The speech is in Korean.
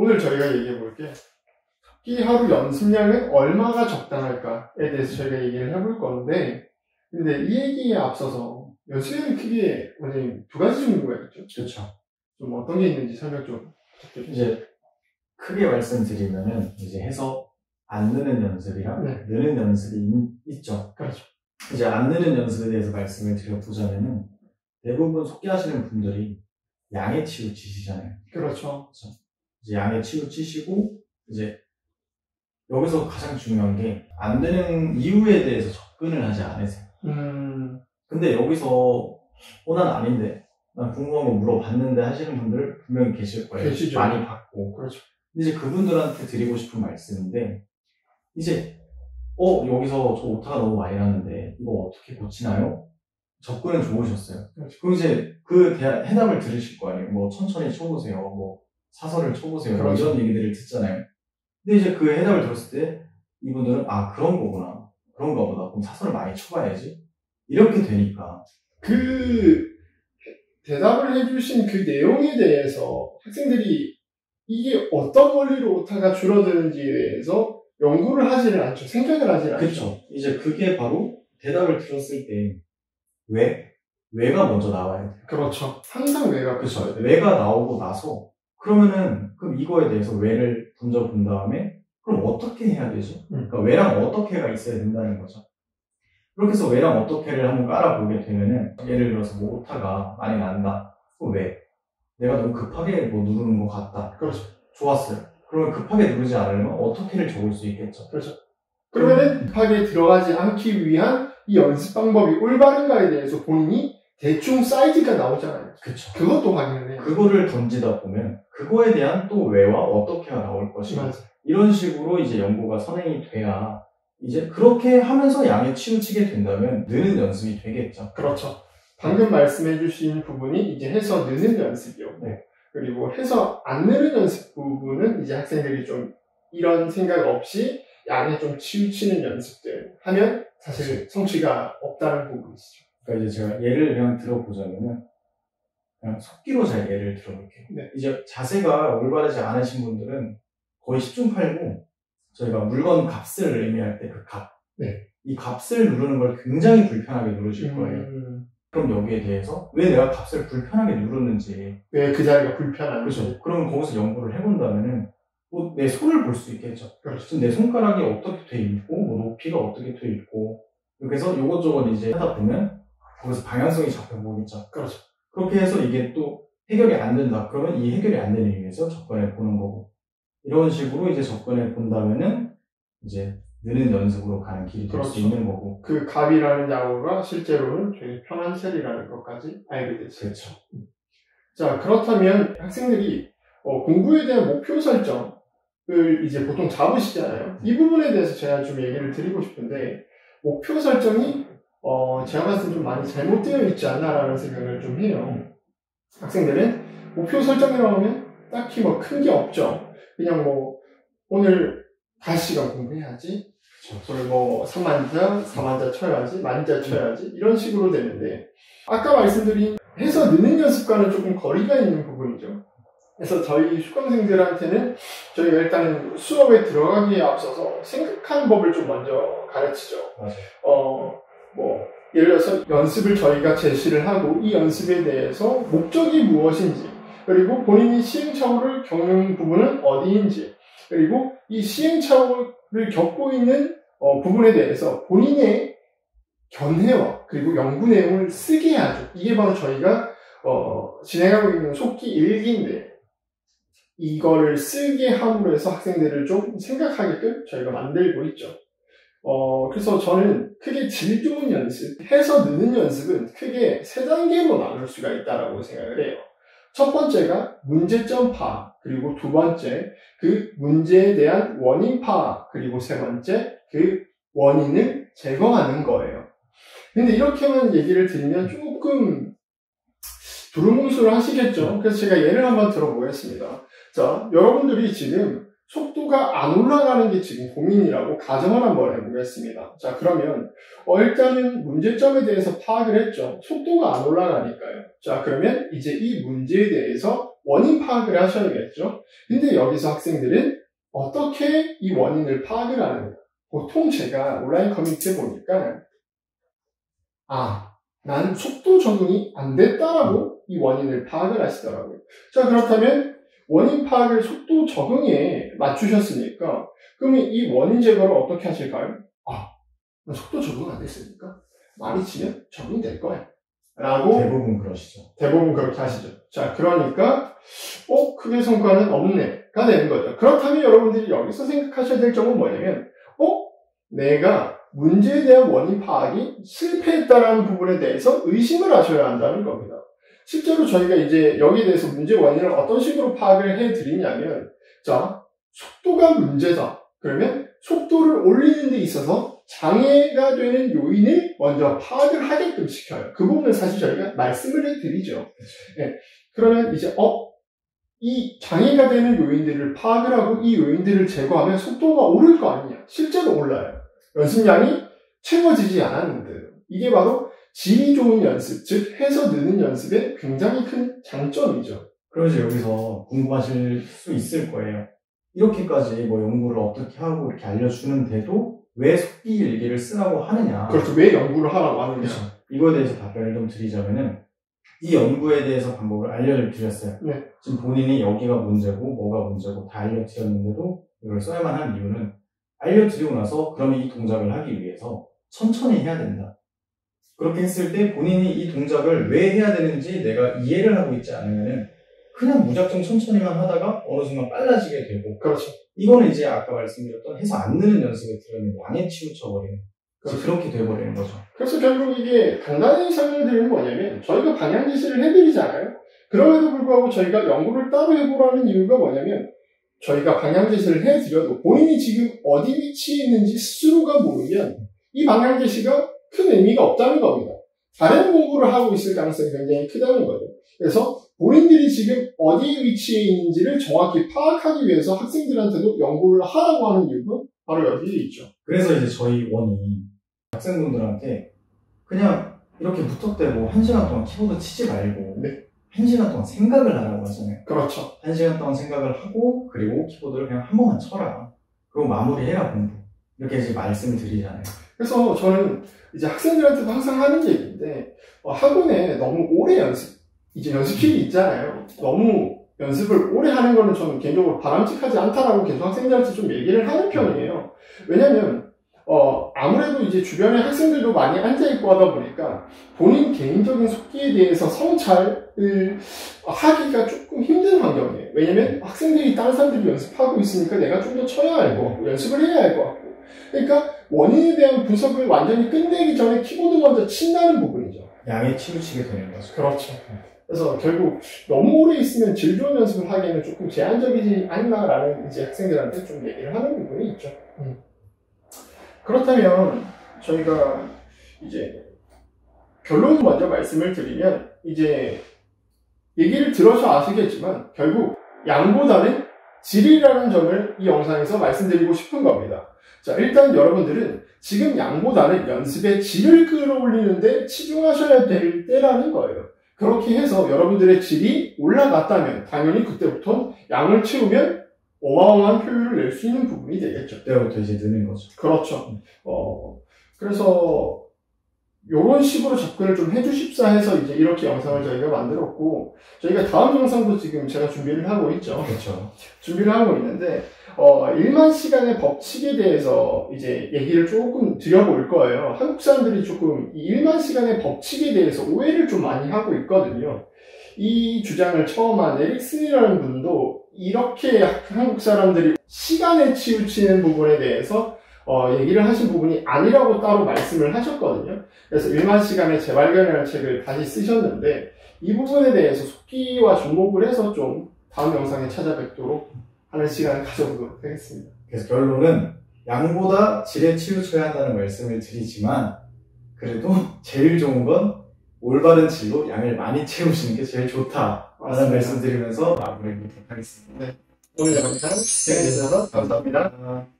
오늘 저희가 얘기해 볼 게 토끼 하루 연습량은 얼마가 적당할까에 대해서 저희가 얘기를 해볼 건데, 근데 이 얘기에 앞서서 연습량이 크게 원장님 두 가지 종류가 있죠? 그렇죠. 좀 어떤 게 있는지 설명 좀 부탁드립니다. 이제 크게 말씀드리면은 이제 해서 안 느는 연습이랑 느는 연습이 있죠. 그렇죠. 이제 안 느는 연습에 대해서 말씀을 드려보자면은 대부분 속기하시는 분들이 양에 치우치시잖아요. 그렇죠. 이제 양에 치우치시고 이제 여기서 가장 중요한 게 안 느는 이유에 대해서 접근을 하지 않으세요. 근데 여기서 난 아닌데 난 궁금한 거 물어봤는데 하시는 분들 분명히 계실 거예요. 계시죠. 많이 받고. 그렇죠. 이제 그분들한테 드리고 싶은 말씀인데 이제 여기서 저 오타가 너무 많이 나는데 이거 어떻게 고치나요? 접근은 좋으셨어요. 그렇죠. 그럼 이제 그 해답을 들으실 거 아니에요. 뭐 천천히 쳐보세요. 뭐 사설을 쳐보세요. 그렇죠. 이런 얘기들을 듣잖아요. 근데 이제 그 해답을 들었을 때 이분들은 그런 거구나. 그런가 보다. 그럼 사설을 많이 쳐봐야지. 이렇게 되니까 그 대답을 해주신 그 내용에 대해서 학생들이 이게 어떤 원리로 오타가 줄어드는지에 대해서 연구를 하지를 않죠. 생각을 하지를 않죠. 그렇죠. 이제 그게 바로 대답을 들었을 때 왜가 먼저 나와야 돼요. 그렇죠. 항상 왜가 그렇죠. 왜가 나오고 나서 그러면은 그럼 이거에 대해서 왜를 먼저 본 다음에 그럼 어떻게 해야 되죠? 그러니까 왜랑 어떻게가 있어야 된다는 거죠. 그렇게 해서 왜랑 어떻게를 한번 깔아보게 되면은 예를 들어서 뭐 오타가 많이 난다. 그럼 왜? 내가 너무 급하게 뭐 누르는 것 같다. 그렇죠. 좋았어요. 그러면 급하게 누르지 않으려면 어떻게를 적을 수 있겠죠. 그렇죠. 그러면은 급하게 들어가지 않기 위한 이 연습 방법이 올바른가에 대해서 본인이 대충 사이즈가 나오잖아요. 그렇죠. 그것도 확인을 해요. 그거를 던지다 보면 그거에 대한 또 왜와 어떻게가 나올 것이고 이런 식으로 이제 연구가 선행이 돼야 이제 그렇게 하면서 양에 치우치게 된다면 느는 연습이 되겠죠. 그렇죠. 방금 말씀해 주신 부분이 이제 해서 느는 연습이요. 네. 그리고 해서 안 느는 연습 부분은 이제 학생들이 좀 이런 생각 없이 양에 좀 치우치는 연습들 하면 사실 성취가 없다는 부분이시죠. 그러니까 이제 제가 예를 그냥 들어보자면은 그냥 속기로 잘 예를 들어볼게요. 네. 이제 자세가 올바르지 않으신 분들은 거의 10중 8구 저희가 물건 값을 의미할 때 그 값. 네. 이 값을 누르는 걸 굉장히 불편하게 누르실 거예요. 그럼 여기에 대해서 왜 내가 값을 불편하게 누르는지 왜 그 자리가 불편한지 그렇죠. 그러면 거기서 연구를 해본다면은 뭐 내 손을 볼 수 있겠죠. 그렇죠. 내 손가락이 어떻게 돼 있고 뭐 높이가 어떻게 돼 있고 그래서 이것저것 이제 하다 보면 거기서 방향성이 잡혀보겠죠. 그렇죠. 그렇게 해서 이게 또 해결이 안 된다. 그러면 이 해결이 안 되는 이유에서 접근해 보는 거고 이런 식으로 이제 접근해 본다면은 이제 느는 연습으로 가는 길이 될 수 있는 거고 그 갑이라는 야구가 실제로는 되게 편한 셀이라는 것까지 알게 됐어요. 그렇죠. 자, 그렇다면 학생들이 공부에 대한 목표 설정을 이제 보통 잡으시잖아요. 이 부분에 대해서 제가 좀 얘기를 드리고 싶은데 목표 설정이 제가 봤을 때 좀 많이 잘못되어 있지 않나라는 생각을 좀 해요. 학생들은 목표 설정이라고 하면 딱히 뭐 큰 게 없죠. 그냥 뭐 오늘 5시간 공부해야지. 오늘 뭐 3만자, 4만자 쳐야지, 만자 쳐야지 이런 식으로 되는데 아까 말씀드린 해서 느는 연습과는 조금 거리가 있는 부분이죠. 그래서 저희 수강생들한테는 저희가 일단 수업에 들어가기에 앞서서 생각하는 법을 좀 먼저 가르치죠. 맞아요. 뭐 예를 들어서 연습을 저희가 제시를 하고 이 연습에 대해서 목적이 무엇인지 그리고 본인이 시행착오를 겪는 부분은 어디인지 그리고 이 시행착오를 겪고 있는 부분에 대해서 본인의 견해와 그리고 연구 내용을 쓰게 하죠. 이게 바로 저희가 진행하고 있는 속기 일기인데 이거를 쓰게 함으로 해서 학생들을 좀 생각하게끔 저희가 만들고 있죠. 그래서 저는 크게 질 좋은 연습, 해서 느는 연습은 크게 3단계로 나눌 수가 있다고 생각을 해요. 첫 번째가 문제점 파악, 그리고 두 번째 그 문제에 대한 원인 파악, 그리고 세 번째 그 원인을 제거하는 거예요. 근데 이렇게만 얘기를 드리면 조금 두루뭉술 하시겠죠? 그래서 제가 예를 한번 들어보겠습니다. 자, 여러분들이 지금 속도가 안 올라가는 게 지금 고민이라고 가정을 한번 해보겠습니다. 자, 그러면 일단은 문제점에 대해서 파악을 했죠. 속도가 안 올라가니까요. 자, 그러면 이제 이 문제에 대해서 원인 파악을 하셔야겠죠. 근데 여기서 학생들은 어떻게 이 원인을 파악을 하는가? 보통 제가 온라인 커뮤니티에 보니까 나는 속도 적응이 안 됐다라고 이 원인을 파악을 하시더라고요. 자, 그렇다면 원인 파악을 속도 적응에 맞추셨으니까 그러면 이 원인 제거를 어떻게 하실까요? 속도 적응 안 됐으니까 많이 치면 적응될 거야 라고 대부분 그러시죠. 대부분 그렇게 하시죠. 자, 그러니까 크게 성과는 없네가 되는 거죠. 그렇다면 여러분들이 여기서 생각하셔야 될 점은 뭐냐면 내가 문제에 대한 원인 파악이 실패했다라는 부분에 대해서 의심을 하셔야 한다는 겁니다. 실제로 저희가 이제 여기에 대해서 문제 원인을 어떤 식으로 파악을 해드리냐면, 자, 속도가 문제다. 그러면 속도를 올리는 데 있어서 장애가 되는 요인을 먼저 파악을 하게끔 시켜요. 그 부분을 사실 저희가 말씀을 해드리죠. 네. 그러면 이제, 이 장애가 되는 요인들을 파악을 하고 이 요인들을 제거하면 속도가 오를 거 아니냐. 실제로 올라요. 연습량이 채워지지 않았는데. 이게 바로 질이 좋은 연습, 즉 해서 느는 연습의 굉장히 큰 장점이죠. 그래서 여기서 궁금하실 수 있을 거예요. 이렇게까지 뭐 연구를 어떻게 하고 이렇게 알려주는데도 왜 속기 일기를 쓰라고 하느냐. 그렇죠. 왜 연구를 하라고 하느냐. 그렇죠. 이거에 대해서 답변을 좀 드리자면은 이 연구에 대해서 방법을 알려드렸어요. 네. 지금 본인이 여기가 문제고 뭐가 문제고 다 알려드렸는데도 이걸 써야만 한 이유는 알려드리고 나서 그러면 이 동작을 하기 위해서 천천히 해야 된다. 그렇게 했을 때 본인이 이 동작을 왜 해야 되는지 내가 이해를 하고 있지 않으면은 그냥 무작정 천천히만 하다가 어느 순간 빨라지게 되고. 그렇죠. 이거는 이제 아까 말씀드렸던 해서 안 느는 연습에 들어가면 양에 치우쳐버리는. 그렇죠. 그렇게 돼버리는 거죠. 그래서 결국 이게 간단히 설명드리는 뭐냐면 저희가 방향 제시를 해드리잖아요. 그럼에도 불구하고 저희가 연구를 따로 해보라는 이유가 뭐냐면 저희가 방향 제시를 해드려도 본인이 지금 어디 위치에 있는지 스스로가 모르면 이 방향 제시가 큰 의미가 없다는 겁니다. 다른 공부를 하고 있을 가능성이 굉장히 크다는 거죠. 그래서 본인들이 지금 어디 위치에 있는지를 정확히 파악하기 위해서 학생들한테도 연구를 하라고 하는 이유가 바로 여기에 있죠. 그래서 이제 저희 원이 학생분들한테 그냥 이렇게 무턱대고 1시간 동안 키보드 치지 말고 네. 1시간 동안 생각을 하라고 하잖아요. 그렇죠. 1시간 동안 생각을 하고 그리고 키보드를 그냥 한 번만 쳐라. 그리고 마무리해라 공부. 이렇게 이제 말씀을 드리잖아요. 그래서 저는 이제 학생들한테도 항상 하는 얘기인데 학원에 너무 오래 이제 연습실이 있잖아요. 너무 연습을 오래 하는 거는 저는 개인적으로 바람직하지 않다라고 계속 학생들한테 좀 얘기를 하는 편이에요. 왜냐면 아무래도 이제 주변에 학생들도 많이 앉아있고 하다 보니까 본인 개인적인 속기에 대해서 성찰을 하기가 조금 힘든 환경이에요. 왜냐면 학생들이 다른 사람들이 연습하고 있으니까 내가 좀 더 쳐야 할 것 같고 연습을 해야 할 것 같고 그러니까 원인에 대한 분석을 완전히 끝내기 전에 키보드 먼저 친다는 부분이죠. 양에 치우치게 되는 거죠. 그렇죠. 그래서 결국 너무 오래 있으면 질 좋은 연습을 하기에는 조금 제한적이지 않나라는 이제 학생들한테 좀 얘기를 하는 부분이 있죠. 그렇다면 저희가 이제 결론을 먼저 말씀을 드리면 이제 얘기를 들어서 아시겠지만 결국 양보다는 질이라는 점을 이 영상에서 말씀드리고 싶은 겁니다. 자, 일단 여러분들은 지금 양보다는 연습의 질을 끌어올리는데 치중하셔야 될 때라는 거예요. 그렇게 해서 여러분들의 질이 올라갔다면 당연히 그때부터 양을 채우면 어마어마한 효율을 낼 수 있는 부분이 되겠죠. 그때부터 이제 느는 거죠. 그렇죠. 그래서 이런 식으로 접근을 좀 해주십사 해서 이제 이렇게 영상을 저희가 만들었고 저희가 다음 영상도 지금 제가 준비를 하고 있죠. 그렇죠. 준비를 하고 있는데 1만 시간의 법칙에 대해서 이제 얘기를 조금 드려볼 거예요. 한국 사람들이 조금 이 1만 시간의 법칙에 대해서 오해를 좀 많이 하고 있거든요. 이 주장을 처음 한 에릭슨이라는 분도 이렇게 한국 사람들이 시간에 치우치는 부분에 대해서 얘기를 하신 부분이 아니라고 따로 말씀을 하셨거든요. 그래서 1만 시간의 재발견이라는 책을 다시 쓰셨는데 이 부분에 대해서 속기와 접목을 해서 좀 다음 영상에 찾아뵙도록 하는 시간을 가져보도록 하겠습니다. 그래서 결론은 양보다 질에 치우쳐야 한다는 말씀을 드리지만 그래도 제일 좋은 건 올바른 질로 양을 많이 채우시는 게 제일 좋다라는 말씀 드리면서 마무리하도록 하겠습니다. 네. 오늘 영상 시청해주셔서 감사합니다.